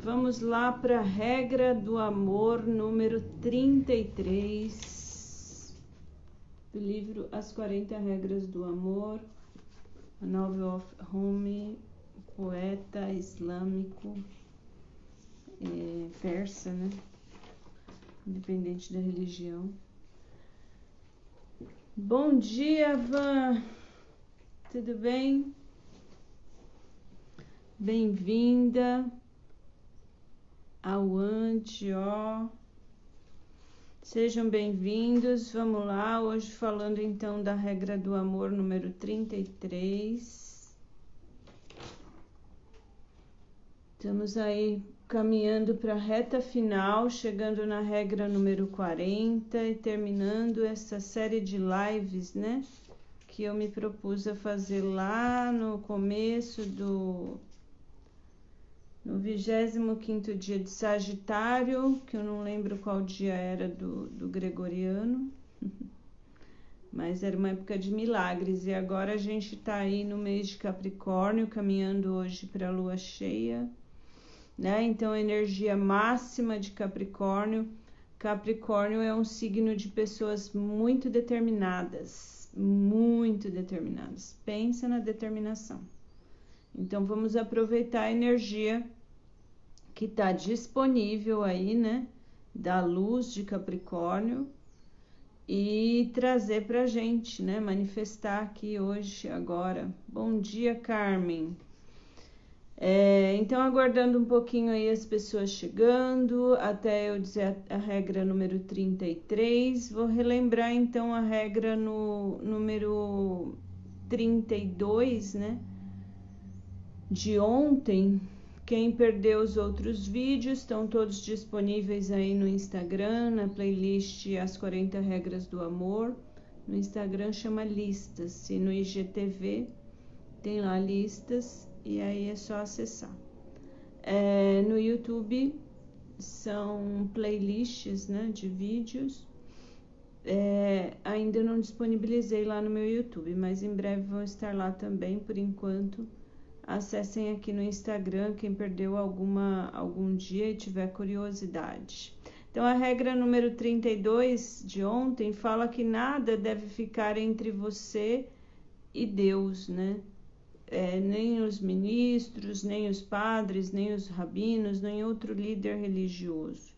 Vamos lá para a regra do amor número 33 do livro As 40 Regras do Amor, a Novel of Rumi, poeta islâmico, persa, né? Independente da religião. Bom dia, Van! Tudo bem? Bem-vinda ao Antio. Sejam bem-vindos. Vamos lá, hoje falando então da regra do amor número 33. Estamos aí caminhando para a reta final, chegando na regra número 40 e terminando essa série de lives, né? Que eu me propus a fazer lá no começo no 25º dia de Sagitário, que eu não lembro qual dia era do gregoriano, mas era uma época de milagres, e agora a gente está aí no mês de Capricórnio, caminhando hoje para a lua cheia, né? Então, a energia máxima de Capricórnio. Capricórnio é um signo de pessoas muito determinadas, muito determinadas. Pensa na determinação. Então, vamos aproveitar a energia que está disponível aí, né, da luz de Capricórnio e trazer para a gente, né, manifestar aqui hoje, agora. Bom dia, Carmen. Então, aguardando um pouquinho aí as pessoas chegando, até eu dizer a regra número 33, vou relembrar então a regra no número 32, né, de ontem. Quem perdeu os outros vídeos estão todos disponíveis aí no Instagram, na playlist As 40 Regras do Amor. No Instagram chama listas, e no IGTV tem lá listas, e aí é só acessar. No YouTube são playlists, né, de vídeos. Ainda não disponibilizei lá no meu YouTube, mas em breve vão estar lá também. Por enquanto, acessem aqui no Instagram, quem perdeu algum dia e tiver curiosidade. Então, a regra número 32 de ontem fala que nada deve ficar entre você e Deus, né? Nem os ministros, nem os padres, nem os rabinos, nem outro líder religioso.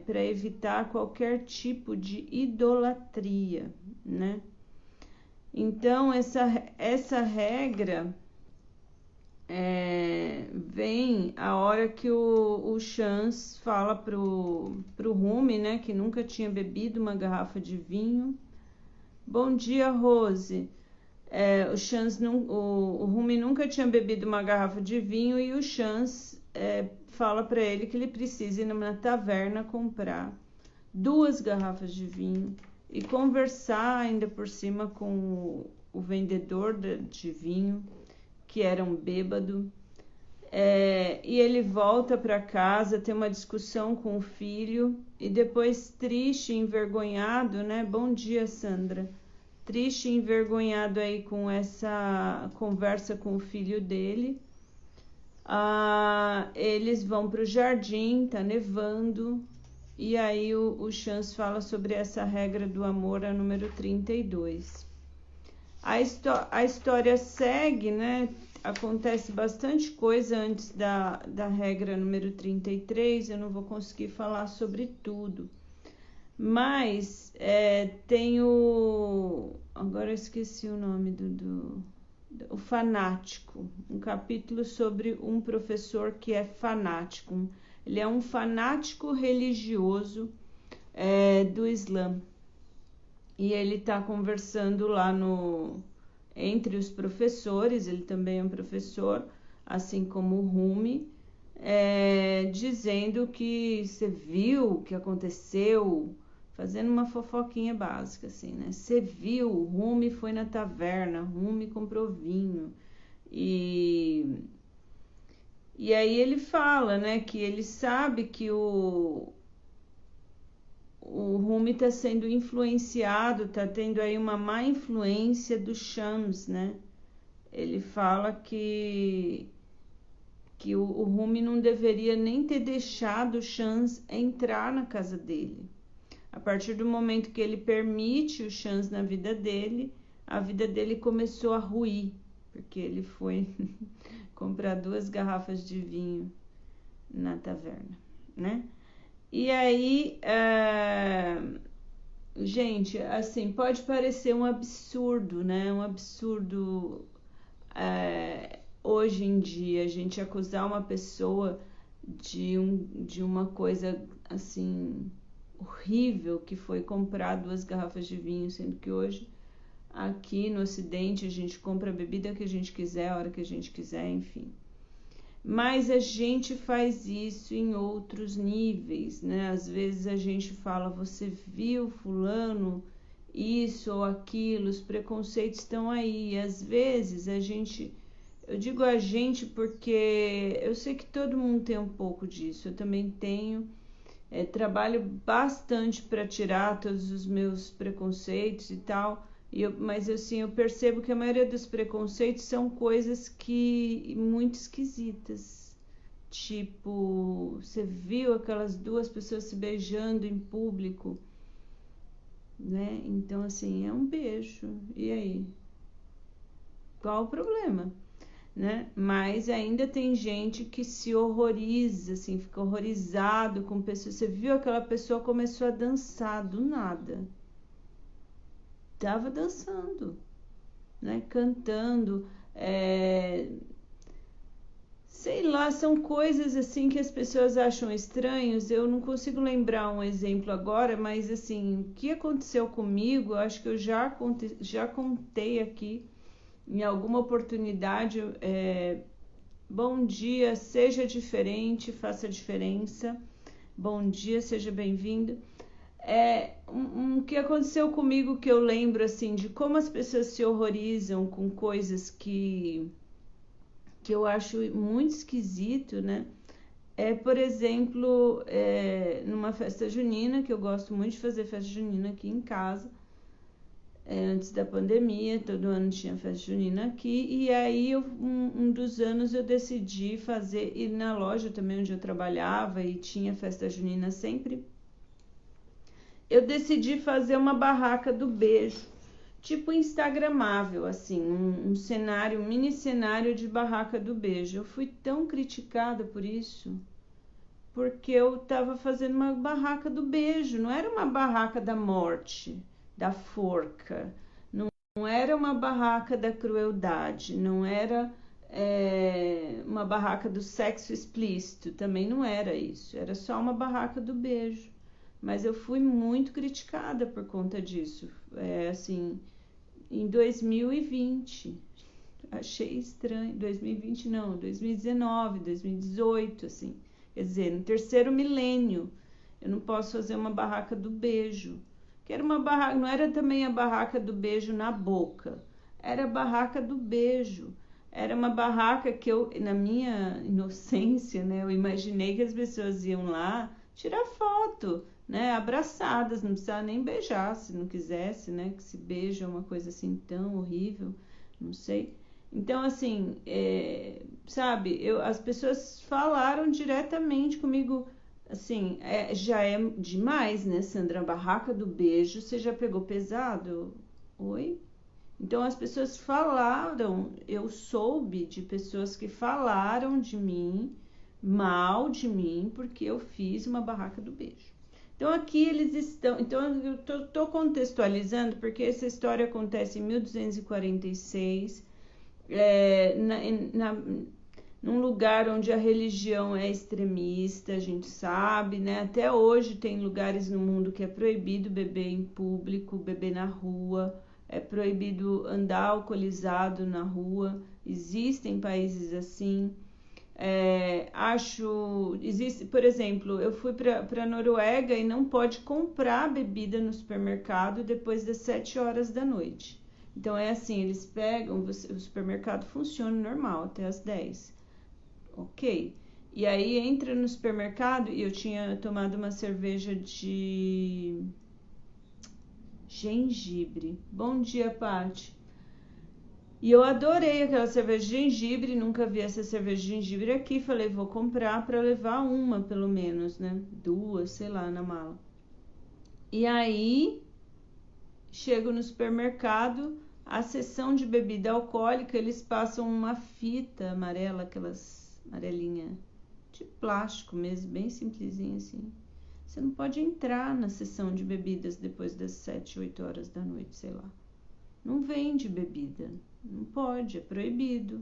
Para evitar qualquer tipo de idolatria, né? Então, essa regra vem a hora que o Chans fala pro Rumi, né, que nunca tinha bebido uma garrafa de vinho. Bom dia, Rose. O Rumi nunca tinha bebido uma garrafa de vinho, e o Chans fala para ele que ele precisa ir numa taverna comprar 2 garrafas de vinho e conversar ainda por cima com o vendedor de vinho, que era um bêbado. E ele volta para casa, tem uma discussão com o filho, e depois, triste e envergonhado, né? Bom dia, Sandra. Triste e envergonhado aí com essa conversa com o filho dele, eles vão para o jardim, tá nevando, e aí o Chans fala sobre essa regra do amor, a número 32. A história segue, né? Acontece bastante coisa antes da regra número 33, eu não vou conseguir falar sobre tudo. Mas tem agora eu esqueci o nome o fanático, um capítulo sobre um professor que é fanático. Ele é um fanático religioso do Islã. E ele está conversando lá entre os professores, ele também é um professor, assim como o Rumi, dizendo que você viu o que aconteceu, fazendo uma fofoquinha básica, assim, né? Você viu, o Rumi foi na taverna, Rumi comprou vinho. E aí ele fala, né, que ele sabe que o Rumi está sendo influenciado, está tendo aí uma má influência do Shams, né? Ele fala que que o Rumi não deveria nem ter deixado o Chans entrar na casa dele. A partir do momento que ele permite o Chans na vida dele, a vida dele começou a ruir, porque ele foi comprar 2 garrafas de vinho na taverna, né? E aí, gente, assim, pode parecer um absurdo, né? Um absurdo hoje em dia a gente acusar uma pessoa de uma coisa assim horrível, que foi comprar 2 garrafas de vinho, sendo que hoje aqui no Ocidente a gente compra a bebida que a gente quiser, a hora que a gente quiser, enfim. Mas a gente faz isso em outros níveis, né? Às vezes a gente fala, você viu fulano, isso ou aquilo, os preconceitos estão aí. E às vezes eu digo a gente porque eu sei que todo mundo tem um pouco disso, eu também tenho. Trabalho bastante para tirar todos os meus preconceitos e tal, mas assim, eu percebo que a maioria dos preconceitos são coisas que muito esquisitas. Tipo, você viu aquelas 2 pessoas se beijando em público, né? Então, assim, é um beijo. E aí? Qual o problema? Né? Mas ainda tem gente que se horroriza, assim, fica horrorizado com pessoas. Você viu aquela pessoa começou a dançar do nada. Tava dançando, né? Cantando, sei lá, são coisas assim que as pessoas acham estranhos. Eu não consigo lembrar um exemplo agora, mas assim, o que aconteceu comigo, eu acho que eu já contei aqui em alguma oportunidade. Bom dia, seja diferente, faça diferença. Bom dia, seja bem-vindo. O que aconteceu comigo que eu lembro assim de como as pessoas se horrorizam com coisas que eu acho muito esquisito, né? Por exemplo, numa festa junina, que eu gosto muito de fazer festa junina aqui em casa. Antes da pandemia, todo ano tinha festa junina aqui, e aí um dos anos eu decidi ir na loja também onde eu trabalhava e tinha festa junina sempre. Eu decidi fazer uma barraca do beijo, tipo instagramável, assim, um cenário, um mini cenário de barraca do beijo. Eu fui tão criticada por isso, porque eu estava fazendo uma barraca do beijo, não era uma barraca da morte, da forca, não era uma barraca da crueldade, não era uma barraca do sexo explícito, também não era isso, era só uma barraca do beijo. Mas eu fui muito criticada por conta disso, assim, em 2020, achei estranho, 2020 não, 2019, 2018, assim, quer dizer, no 3º milênio, eu não posso fazer uma barraca do beijo, que era uma barraca, não era também a barraca do beijo na boca, era a barraca do beijo, era uma barraca que eu, na minha inocência, né, eu imaginei que as pessoas iam lá tirar foto, né, abraçadas, não precisava nem beijar, se não quisesse, né, que se beija é uma coisa assim tão horrível, não sei. Então, assim, sabe, as pessoas falaram diretamente comigo, assim, já é demais, né, Sandra? A barraca do beijo, você já pegou pesado? Oi? Então, as pessoas falaram, eu soube de pessoas que falaram de mim, mal de mim, porque eu fiz uma barraca do beijo. Então, aqui eles estão. Então, eu estou contextualizando, porque essa história acontece em 1246. Num lugar onde a religião é extremista, a gente sabe, né? Até hoje tem lugares no mundo que é proibido beber em público, beber na rua, é proibido andar alcoolizado na rua, existem países assim. Existe, por exemplo, eu fui para a Noruega e não pode comprar bebida no supermercado depois das 7 horas da noite. Então é assim, eles pegam, o supermercado funciona normal até as 10. Ok. E aí entra no supermercado e eu tinha tomado uma cerveja de gengibre. Bom dia, Paty. E eu adorei aquela cerveja de gengibre, nunca vi essa cerveja de gengibre aqui. Falei, vou comprar para levar uma, pelo menos, né? 2, sei lá, na mala. E aí, chego no supermercado, a seção de bebida alcoólica, eles passam uma fita amarela, aquelas amarelinha de plástico mesmo, bem simplesinha assim. Você não pode entrar na seção de bebidas depois das 7, 8 horas da noite, sei lá. Não vende bebida, não pode, é proibido.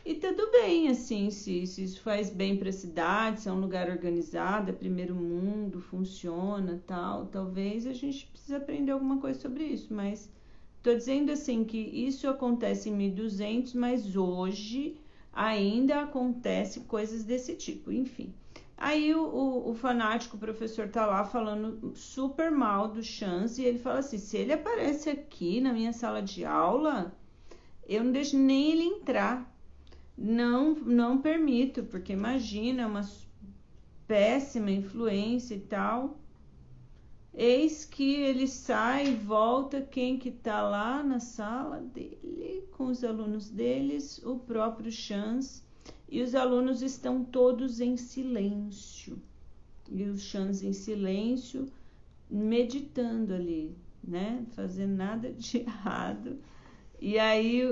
E tudo bem, assim, se isso faz bem para a cidade, se é um lugar organizado, é primeiro mundo, funciona, tal, talvez a gente precise aprender alguma coisa sobre isso, mas tô dizendo assim que isso acontece em 1200, mas hoje ainda acontece coisas desse tipo, enfim. Aí o fanático professor tá lá falando super mal do Chance e ele fala assim, se ele aparece aqui na minha sala de aula, eu não deixo nem ele entrar. Não permito, porque imagina, uma péssima influência e tal. Eis que ele sai e volta, quem que tá lá na sala dele, com os alunos deles, o próprio Chance, e os alunos estão todos em silêncio. E o Chance em silêncio, meditando ali, né? Fazendo nada de errado. E aí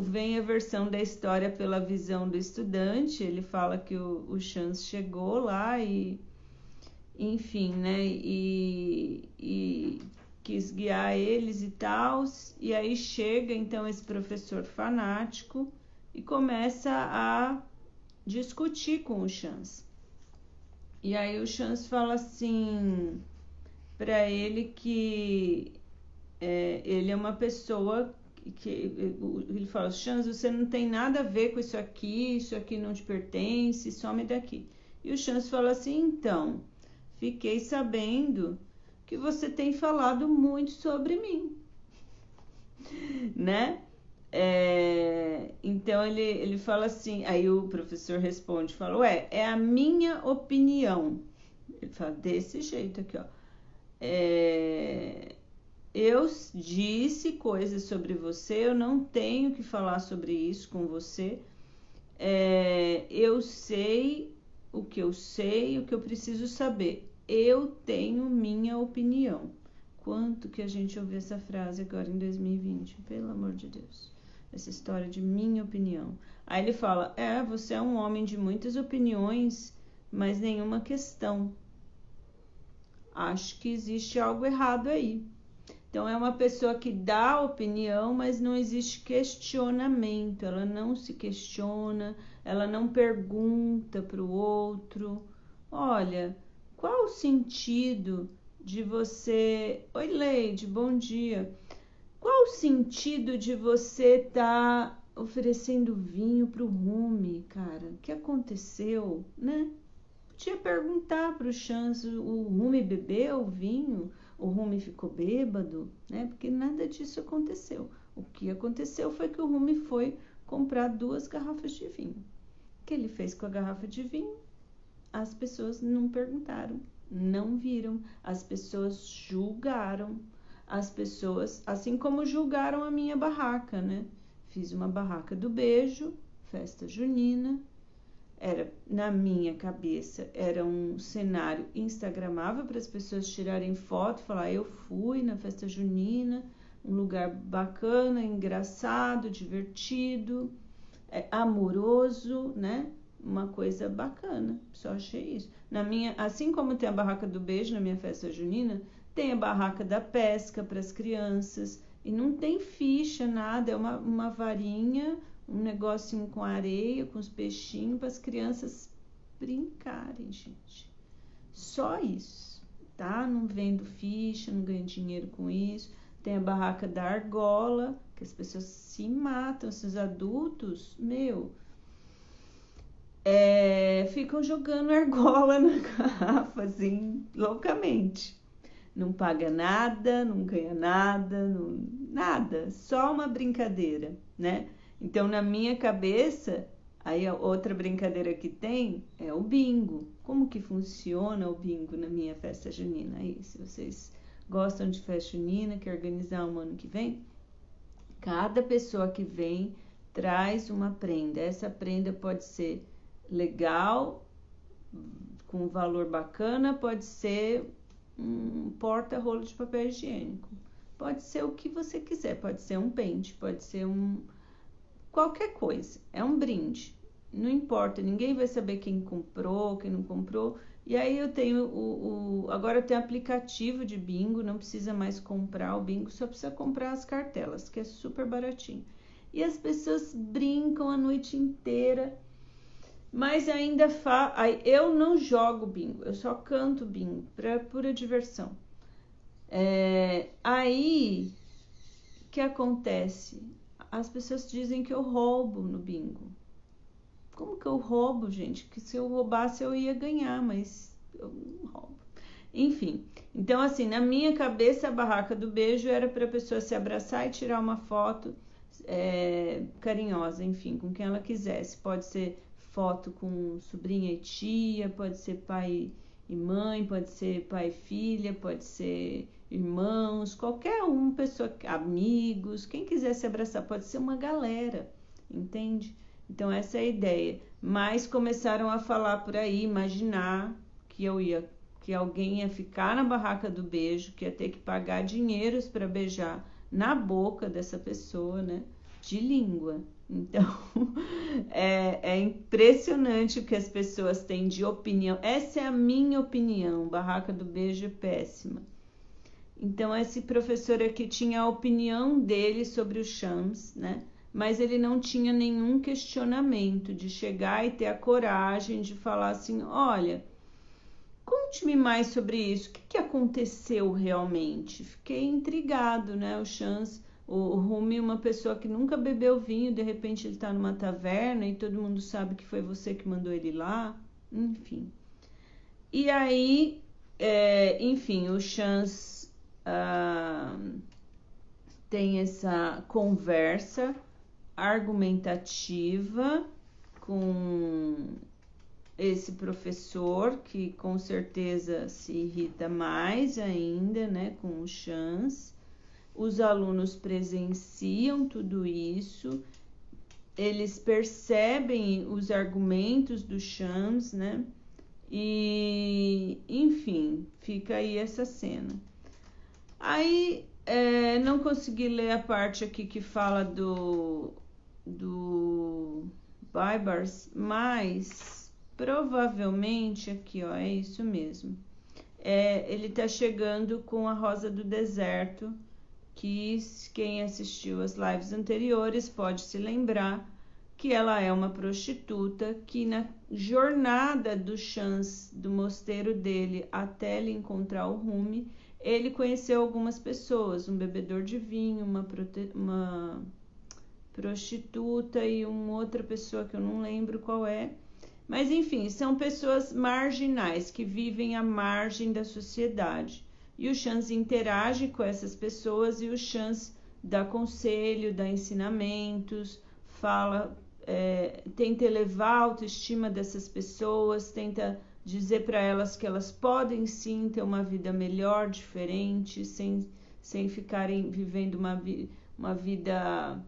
vem a versão da história pela visão do estudante. Ele fala que o Chance chegou lá e, enfim, né? E quis guiar eles e tal. E aí chega então esse professor fanático e começa a discutir com o Chance. E aí o Chance fala assim para ele que ele é uma pessoa que ele fala, Chance, você não tem nada a ver com isso aqui não te pertence, some daqui. E o Chance fala assim, então, fiquei sabendo que você tem falado muito sobre mim, né? Então ele fala assim, aí o professor responde, fala, é a minha opinião. Ele fala desse jeito aqui, ó. Eu disse coisas sobre você, eu não tenho que falar sobre isso com você. Eu sei o que eu preciso saber. Eu tenho minha opinião. Quanto que a gente ouviu essa frase agora em 2020? Pelo amor de Deus. Essa história de minha opinião. Aí ele fala, você é um homem de muitas opiniões, mas nenhuma questão. Acho que existe algo errado aí. Então, é uma pessoa que dá opinião, mas não existe questionamento. Ela não se questiona, ela não pergunta para o outro. Olha, qual o sentido de você... Oi, Leide, bom dia. Qual o sentido de você estar oferecendo vinho para o Rumi, cara? O que aconteceu, né? Podia perguntar para o Chance, o Rumi bebeu o vinho? O Rumi ficou bêbado, né? Porque nada disso aconteceu. O que aconteceu foi que o Rumi foi comprar 2 garrafas de vinho. O que ele fez com a garrafa de vinho? As pessoas não perguntaram, não viram. As pessoas julgaram. As pessoas, assim como julgaram a minha barraca, né? Fiz uma barraca do beijo, festa junina. Na minha cabeça, era um cenário instagramável para as pessoas tirarem foto, falar, eu fui na festa junina, um lugar bacana, engraçado, divertido, amoroso, né? Uma coisa bacana, só achei isso. Assim como tem a barraca do beijo na minha festa junina, tem a barraca da pesca para as crianças, e não tem ficha, nada, é uma varinha, um negocinho com areia, com os peixinhos, para as crianças brincarem, gente. Só isso, tá? Não vendo ficha, não ganho dinheiro com isso. Tem a barraca da argola, que as pessoas se matam, esses adultos, ficam jogando argola na garrafa, assim, loucamente. Não paga nada, não ganha nada, nada, só uma brincadeira, né? Então, na minha cabeça, aí a outra brincadeira que tem é o bingo. Como que funciona o bingo na minha festa junina? Aí, se vocês gostam de festa junina, quer organizar um ano que vem, Cada pessoa que vem traz uma prenda. Essa prenda pode ser legal, com valor bacana, pode ser um porta-rolo de papel higiênico, pode ser o que você quiser, pode ser um pente, pode ser qualquer coisa, é um brinde, não importa, ninguém vai saber quem comprou, quem não comprou. E aí eu tenho agora eu tenho aplicativo de bingo, não precisa mais comprar o bingo, só precisa comprar as cartelas, que é super baratinho. E as pessoas brincam a noite inteira, mas ainda eu não jogo bingo, eu só canto bingo, para pura diversão. Aí, o que acontece? As pessoas dizem que eu roubo no bingo. Como que eu roubo, gente? Que se eu roubasse eu ia ganhar, mas eu não roubo. Enfim, então assim, na minha cabeça a barraca do beijo era para a pessoa se abraçar e tirar uma foto carinhosa, enfim, com quem ela quisesse. Pode ser foto com sobrinha e tia, pode ser pai e mãe, pode ser pai e filha, pode ser irmãos, qualquer pessoa, amigos, quem quiser se abraçar, pode ser uma galera, entende? Então essa é a ideia. Mas começaram a falar por aí, imaginar que alguém ia ficar na barraca do beijo, que ia ter que pagar dinheiros para beijar na boca dessa pessoa, né? De língua. Então, é impressionante o que as pessoas têm de opinião. Essa é a minha opinião. Barraca do beijo é péssima. Então, esse professor aqui tinha a opinião dele sobre o Shams, né? Mas ele não tinha nenhum questionamento de chegar e ter a coragem de falar assim, olha, conte-me mais sobre isso, o que aconteceu realmente? Fiquei intrigado, né? O Rumi, uma pessoa que nunca bebeu vinho, de repente ele está numa taverna e todo mundo sabe que foi você que mandou ele lá, enfim. E aí, enfim, o Shams tem essa conversa argumentativa com esse professor, que com certeza se irrita mais ainda, né, com o Shams. Os alunos presenciam tudo isso, eles percebem os argumentos do Shams, né, e enfim, fica aí essa cena. Aí, não consegui ler a parte aqui que fala do Baibars, mas provavelmente aqui, ó, é isso mesmo. Ele tá chegando com a Rosa do Deserto, que quem assistiu as lives anteriores pode se lembrar que ela é uma prostituta que na jornada do Shams, do mosteiro dele até ele encontrar o Rumi, ele conheceu algumas pessoas, um bebedor de vinho, uma prostituta e uma outra pessoa que eu não lembro qual é. Mas enfim, são pessoas marginais que vivem à margem da sociedade. E o Shams interage com essas pessoas e o Shams dá conselho, dá ensinamentos, tenta elevar a autoestima dessas pessoas, tenta dizer para elas que elas podem sim ter uma vida melhor, diferente, sem ficarem vivendo uma vida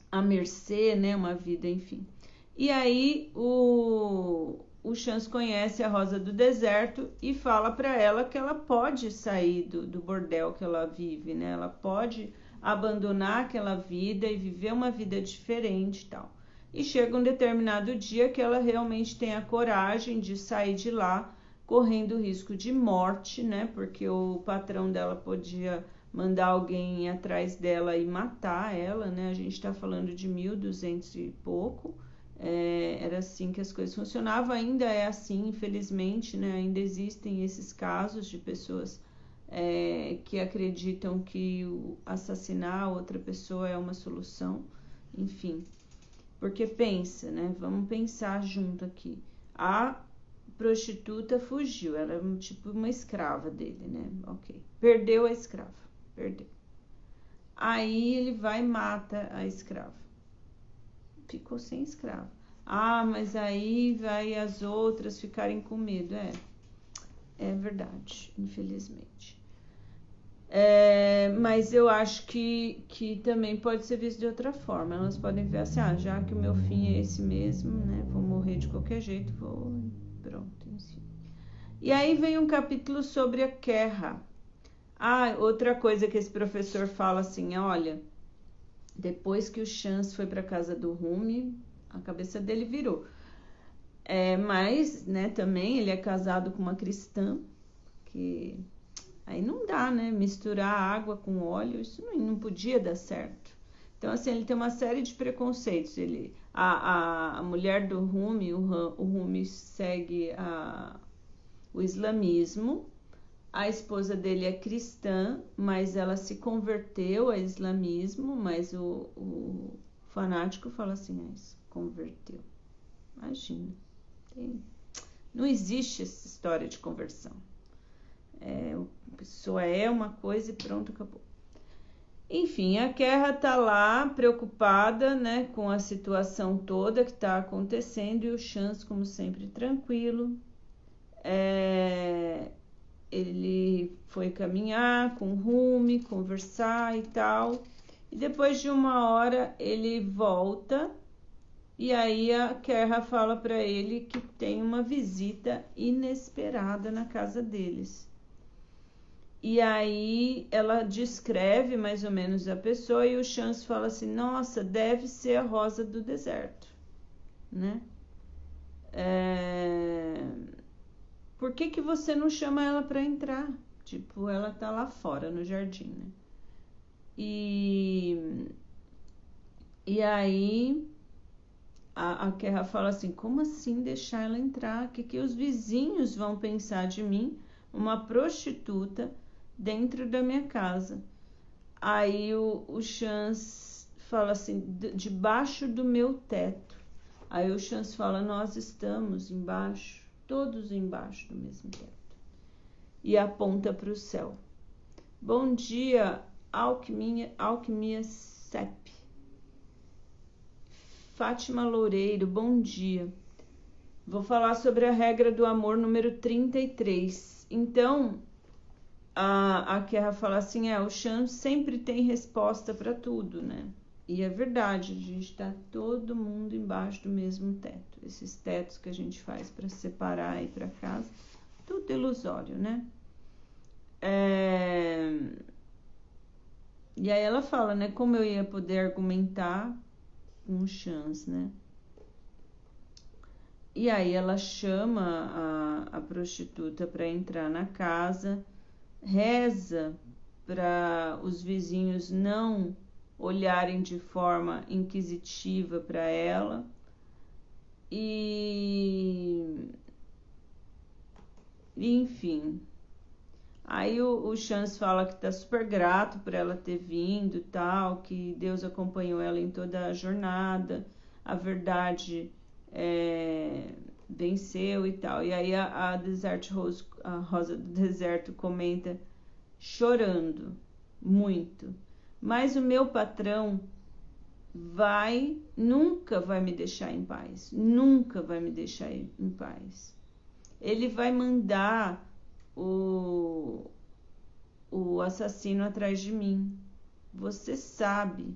à mercê, né? Uma vida, enfim. E aí o Shams conhece a Rosa do Deserto e fala para ela que ela pode sair do bordel que ela vive, né? Ela pode abandonar aquela vida e viver uma vida diferente e tal. E chega um determinado dia que ela realmente tem a coragem de sair de lá, correndo o risco de morte, né? Porque o patrão dela podia mandar alguém ir atrás dela e matar ela, né? A gente está falando de 1200 e pouco. Era assim que as coisas funcionavam, ainda é assim, infelizmente, né? Ainda existem esses casos de pessoas que acreditam que assassinar outra pessoa é uma solução, enfim. Porque pensa, né? Vamos pensar junto aqui. A prostituta fugiu, ela era tipo uma escrava dele, né? Ok. Perdeu a escrava, perdeu. Aí ele vai e mata a escrava. Ficou sem escravo. Mas aí vai as outras ficarem com medo. É verdade, infelizmente. Mas eu acho que também pode ser visto de outra forma. Elas podem ver assim, já que o meu fim é esse mesmo, né? Vou morrer de qualquer jeito, pronto, enfim. E aí vem um capítulo sobre a Querra. Outra coisa que esse professor fala assim, olha, depois que o Chance foi para casa do Rumi, a cabeça dele virou. Mas, né, também ele é casado com uma cristã, que aí não dá, né? Misturar água com óleo, isso não podia dar certo. Então, assim, ele tem uma série de preconceitos. A mulher do Rumi, o Rumi segue o islamismo. A esposa dele é cristã, mas ela se converteu ao islamismo, mas o fanático fala assim, se converteu. Imagina. Não existe essa história de conversão. A pessoa é uma coisa e pronto, acabou. Enfim, a Querra tá lá preocupada, né, com a situação toda que está acontecendo e o Chance, como sempre, tranquilo. Ele foi caminhar com o Rumi, conversar e tal. E depois de uma hora ele volta e aí a Querra fala para ele que tem uma visita inesperada na casa deles. E aí ela descreve mais ou menos a pessoa e o Chance fala assim, nossa, deve ser a Rosa do Deserto, né? Por que você não chama ela para entrar? Tipo, ela tá lá fora no jardim, né? E aí a Querra fala assim, como assim deixar ela entrar? O que os vizinhos vão pensar de mim, uma prostituta, dentro da minha casa? Aí o Chance fala assim, debaixo do meu teto. Aí o Chance fala, nós estamos embaixo, todos embaixo do mesmo teto. E aponta para o céu. Bom dia, Alquimia Cep. Fátima Loureiro, bom dia. Vou falar sobre a regra do amor número 33. Então, a Querra fala assim, o Chance sempre tem resposta para tudo, né? E é verdade, a gente tá todo mundo embaixo do mesmo teto. Esses tetos que a gente faz para separar e ir para casa, tudo ilusório, né? E aí ela fala, né, como eu ia poder argumentar com o Chance, né? E aí ela chama a prostituta para entrar na casa, reza para os vizinhos não olharem de forma inquisitiva para ela e enfim. Aí o Chance fala que tá super grato por ela ter vindo e tal, que Deus acompanhou ela em toda a jornada, a verdade venceu e tal. E aí a Rosa do Deserto comenta, chorando muito, mas o meu patrão nunca vai me deixar em paz, nunca vai me deixar em paz. Ele vai mandar o assassino atrás de mim. Você sabe.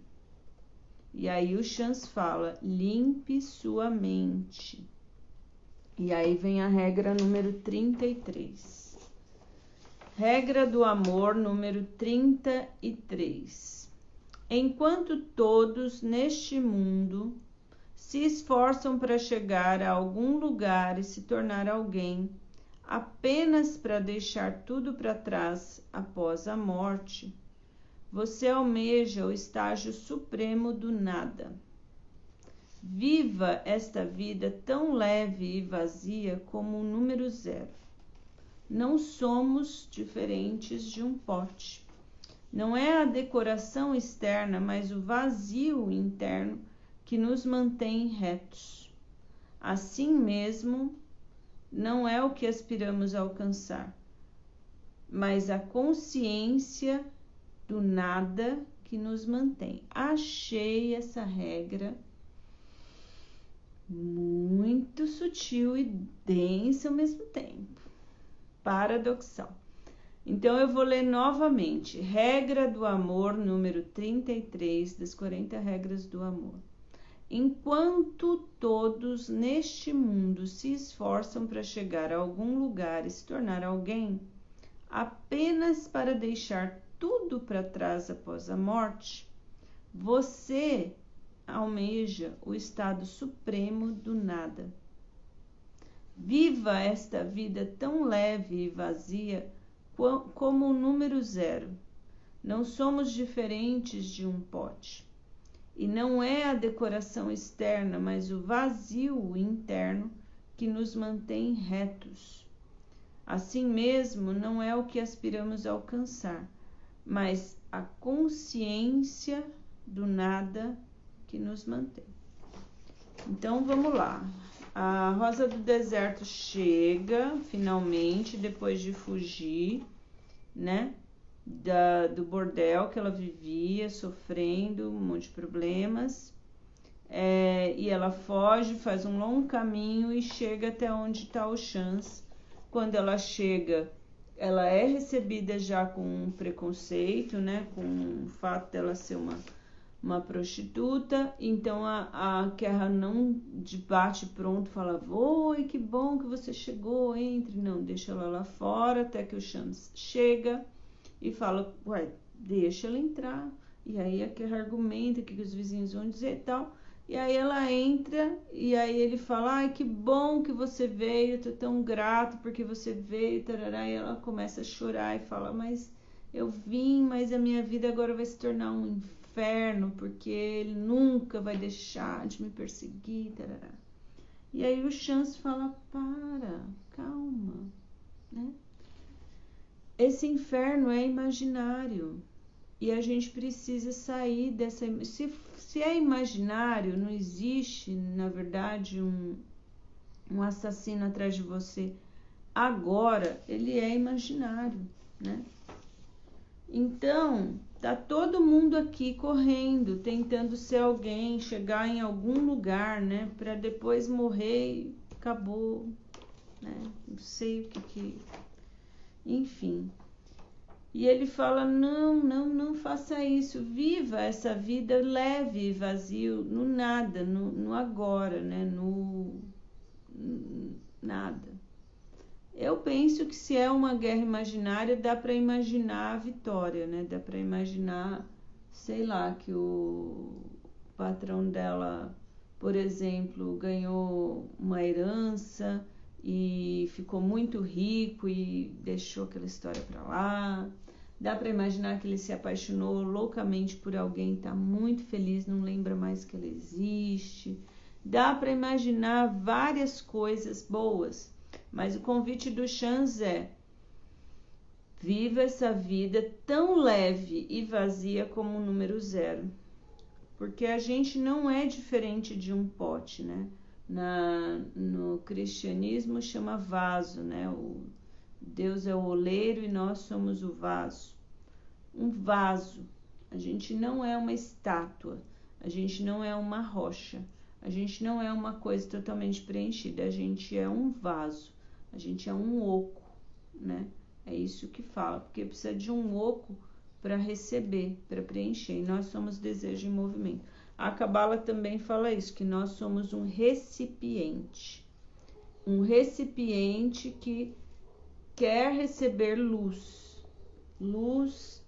E aí o Chance fala, limpe sua mente. E aí vem a regra número 33. Regra do amor número 33. Enquanto todos neste mundo se esforçam para chegar a algum lugar e se tornar alguém, apenas para deixar tudo para trás após a morte, você almeja o estágio supremo do nada. Viva esta vida tão leve e vazia como um número zero. Não somos diferentes de um pote. Não é a decoração externa, mas o vazio interno que nos mantém retos. Assim mesmo, não é o que aspiramos a alcançar, mas a consciência do nada que nos mantém. Achei essa regra sutil e densa ao mesmo tempo. Paradoxal. Então, eu vou ler novamente. Regra do amor, número 33, das 40 regras do amor. Enquanto todos neste mundo se esforçam para chegar a algum lugar e se tornar alguém, apenas para deixar tudo para trás após a morte, você almeja o estado supremo do nada. Viva esta vida tão leve e vazia como o número 0. Não somos diferentes de um pote. E não é a decoração externa, mas o vazio interno que nos mantém retos. Assim mesmo, não é o que aspiramos a alcançar, mas a consciência do nada que nos mantém. Então, vamos lá. A Rosa do Deserto chega, finalmente, depois de fugir, né? Do bordel que ela vivia, sofrendo um monte de problemas. E ela foge, faz um longo caminho e chega até onde está o Chance. Quando ela chega, ela é recebida já com um preconceito, né? Com o fato dela ser uma prostituta. Então a Kera não de bate pronto fala: oi, que bom que você chegou, entre. Não, deixa ela lá fora até que o Chance chega e fala: ué, deixa ela entrar. E aí a Kera argumenta o que os vizinhos vão dizer e tal. E aí ela entra e aí ele fala: ai, que bom que você veio, eu tô tão grato porque você veio, tarará. E ela começa a chorar e fala: mas eu vim, mas a minha vida agora vai se tornar um inferno, porque ele nunca vai deixar de me perseguir, tarará. E aí o Chance fala: calma, né? Esse inferno é imaginário. E a gente precisa sair dessa... Se é imaginário, não existe, na verdade, um assassino atrás de você. Agora, ele é imaginário, né? Então, tá todo mundo aqui correndo, tentando ser alguém, chegar em algum lugar, né? Para depois morrer e acabou, né? Não sei o que... Enfim... E ele fala: não faça isso, viva essa vida leve e vazio, no nada, no agora, né? No nada. Eu penso que se é uma guerra imaginária, dá para imaginar a vitória, né? Dá para imaginar, sei lá, que o patrão dela, por exemplo, ganhou uma herança e ficou muito rico e deixou aquela história para lá. Dá para imaginar que ele se apaixonou loucamente por alguém, está muito feliz, não lembra mais que ela existe. Dá para imaginar várias coisas boas, mas o convite do Chance é: viva essa vida tão leve e vazia como o número 0. Porque a gente não é diferente de um pote, né? No cristianismo chama vaso, né? Deus é o oleiro e nós somos o vaso. Um vaso. A gente não é uma estátua. A gente não é uma rocha. A gente não é uma coisa totalmente preenchida. A gente é um vaso. A gente é um oco, né? É isso que fala. Porque precisa de um oco para receber, para preencher. E nós somos desejo em movimento. A Cabala também fala isso, que nós somos um recipiente. Um recipiente que quer receber luz. Luz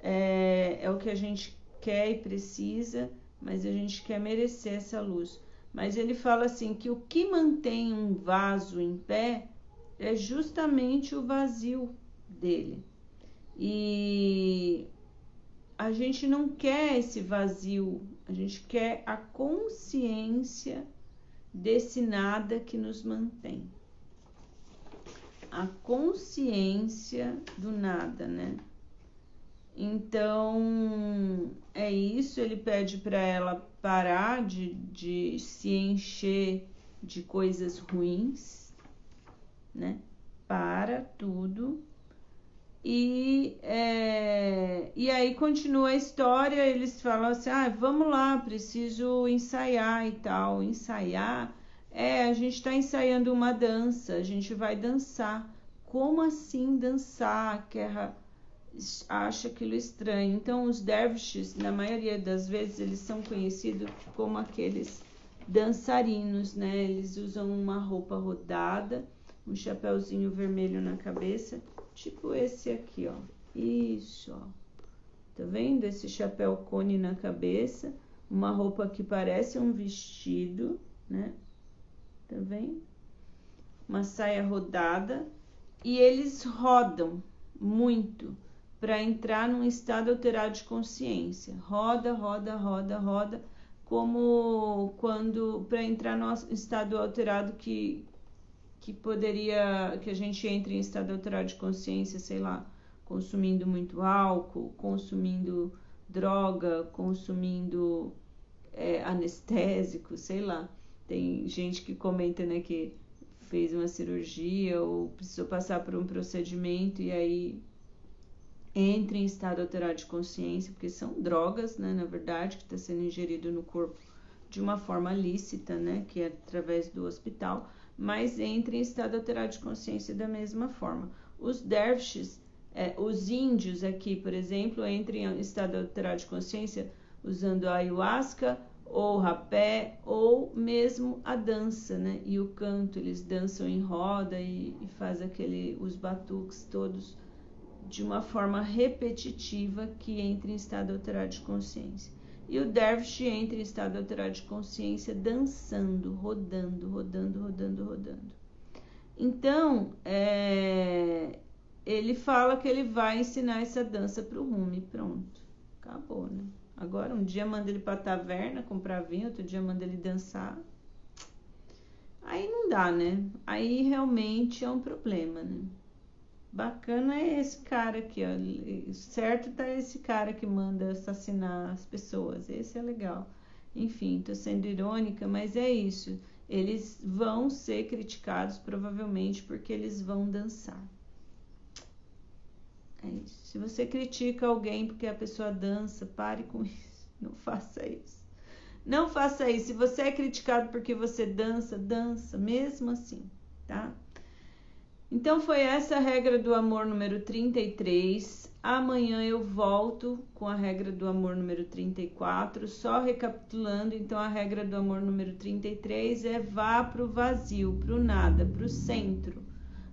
é o que a gente quer e precisa, mas a gente quer merecer essa luz. Mas ele fala assim, que o que mantém um vaso em pé é justamente o vazio dele. E a gente não quer esse vazio, a gente quer a consciência desse nada que nos mantém. A consciência do nada, né? Então, é isso. Ele pede para ela parar de se encher de coisas ruins, né? Para tudo. E aí continua a história. Eles falam assim: vamos lá, preciso ensaiar e tal. Ensaiar a gente está ensaiando uma dança, a gente vai dançar como assim dançar? A Kera acha aquilo estranho. Então, os dervishes, na maioria das vezes, eles são conhecidos como aqueles dançarinos, né? Eles usam uma roupa rodada, um chapéuzinho vermelho na cabeça, tipo esse aqui, ó. Isso, ó. Tá vendo? Esse chapéu cone na cabeça, uma roupa que parece um vestido, né? Tá vendo? Uma saia rodada, e eles rodam muito para entrar num estado alterado de consciência. Roda, roda, roda, roda, como quando para entrar no estado alterado que a gente entre em estado alterado de consciência, sei lá, consumindo muito álcool, consumindo droga, consumindo anestésico, sei lá. Tem gente que comenta, né, que fez uma cirurgia ou precisou passar por um procedimento e aí entra em estado alterado de consciência, porque são drogas, né, na verdade, que está sendo ingerido no corpo de uma forma lícita, né, que é através do hospital, mas entra em estado alterado de consciência da mesma forma. Os dervishes, os índios aqui, por exemplo, entram em estado alterado de consciência usando a ayahuasca ou rapé ou mesmo a dança, né, e o canto. Eles dançam em roda e fazem os batuques todos de uma forma repetitiva que entra em estado alterado de consciência. E o dervish entra em estado alterado de consciência dançando, rodando, rodando, rodando, rodando. Então, ele fala que ele vai ensinar essa dança para o Rumi. Pronto, acabou, né? Agora, um dia manda ele para a taverna comprar vinho, outro dia manda ele dançar. Aí não dá, né? Aí realmente é um problema, né? Bacana é esse cara aqui, ó. Certo tá esse cara que manda assassinar as pessoas. Esse é legal. Enfim, tô sendo irônica, mas é isso. Eles vão ser criticados provavelmente porque eles vão dançar. É isso. Se você critica alguém porque a pessoa dança, pare com isso. Não faça isso. Não faça isso. Se você é criticado porque você dança, dança mesmo assim, tá? Então foi essa a regra do amor número 33. Amanhã eu volto com a regra do amor número 34. Só recapitulando, então a regra do amor número 33 é vá para o vazio, para o nada, para o centro,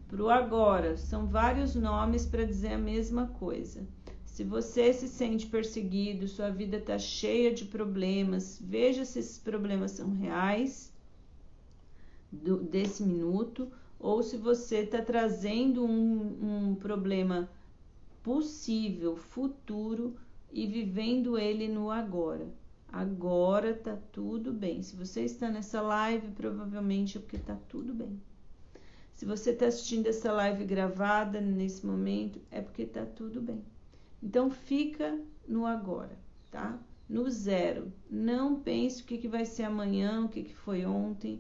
para o agora. São vários nomes para dizer a mesma coisa. Se você se sente perseguido, sua vida está cheia de problemas, veja se esses problemas são reais desse minuto, ou se você está trazendo um problema possível, futuro, e vivendo ele no agora. Agora tá tudo bem. Se você está nessa live, provavelmente é porque tá tudo bem. Se você está assistindo essa live gravada nesse momento, é porque tá tudo bem. Então fica no agora, tá? No zero. Não pense o que vai ser amanhã, o que foi ontem.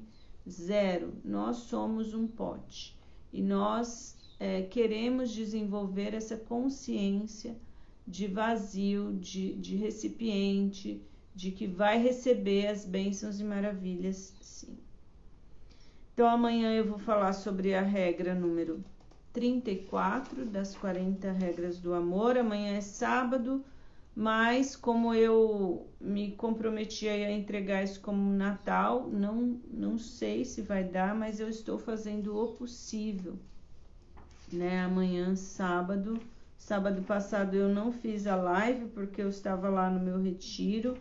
Zero. Nós somos um pote e nós queremos desenvolver essa consciência de vazio, de recipiente, de que vai receber as bênçãos e maravilhas, sim. Então amanhã eu vou falar sobre a regra número 34 das 40 regras do amor. Amanhã é sábado, mas como eu me comprometi a entregar isso como Natal, não sei se vai dar, mas eu estou fazendo o possível, né? Amanhã, sábado passado eu não fiz a live porque eu estava lá no meu retiro,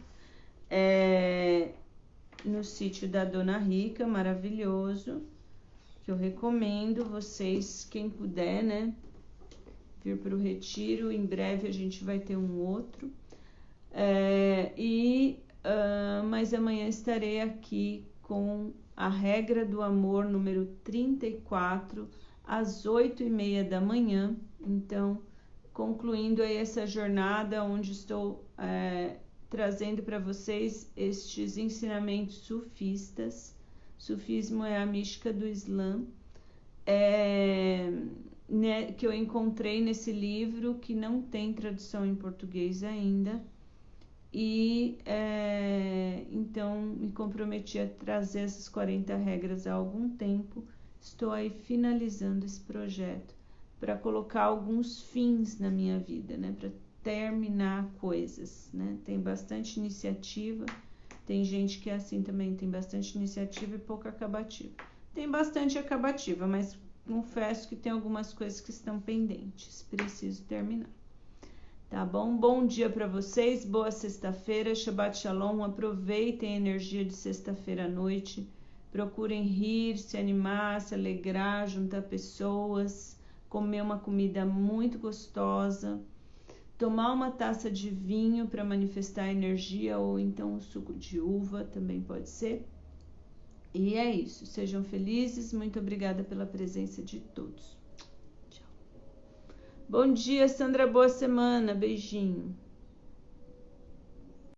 no sítio da Dona Rica, maravilhoso, que eu recomendo vocês, quem puder, né, vir para o retiro. Em breve a gente vai ter um outro. Mas amanhã estarei aqui com a regra do amor número 34, às 8h30 da manhã. Então, concluindo aí essa jornada onde estou trazendo para vocês estes ensinamentos sufistas. Sufismo é a mística do Islã, né, que eu encontrei nesse livro que não tem tradução em português ainda. E então me comprometi a trazer essas 40 regras há algum tempo. Estou aí finalizando esse projeto para colocar alguns fins na minha vida, né? Para terminar coisas, né? Tem bastante iniciativa, tem gente que é assim também, tem bastante iniciativa e pouca acabativa. Tem bastante acabativa, mas confesso que tem algumas coisas que estão pendentes, preciso terminar. Tá bom? Bom dia para vocês, boa sexta-feira, Shabbat Shalom, aproveitem a energia de sexta-feira à noite, procurem rir, se animar, se alegrar, juntar pessoas, comer uma comida muito gostosa, tomar uma taça de vinho para manifestar energia ou então um suco de uva também pode ser. E é isso, sejam felizes, muito obrigada pela presença de todos. Tchau. Bom dia, Sandra, boa semana, beijinho.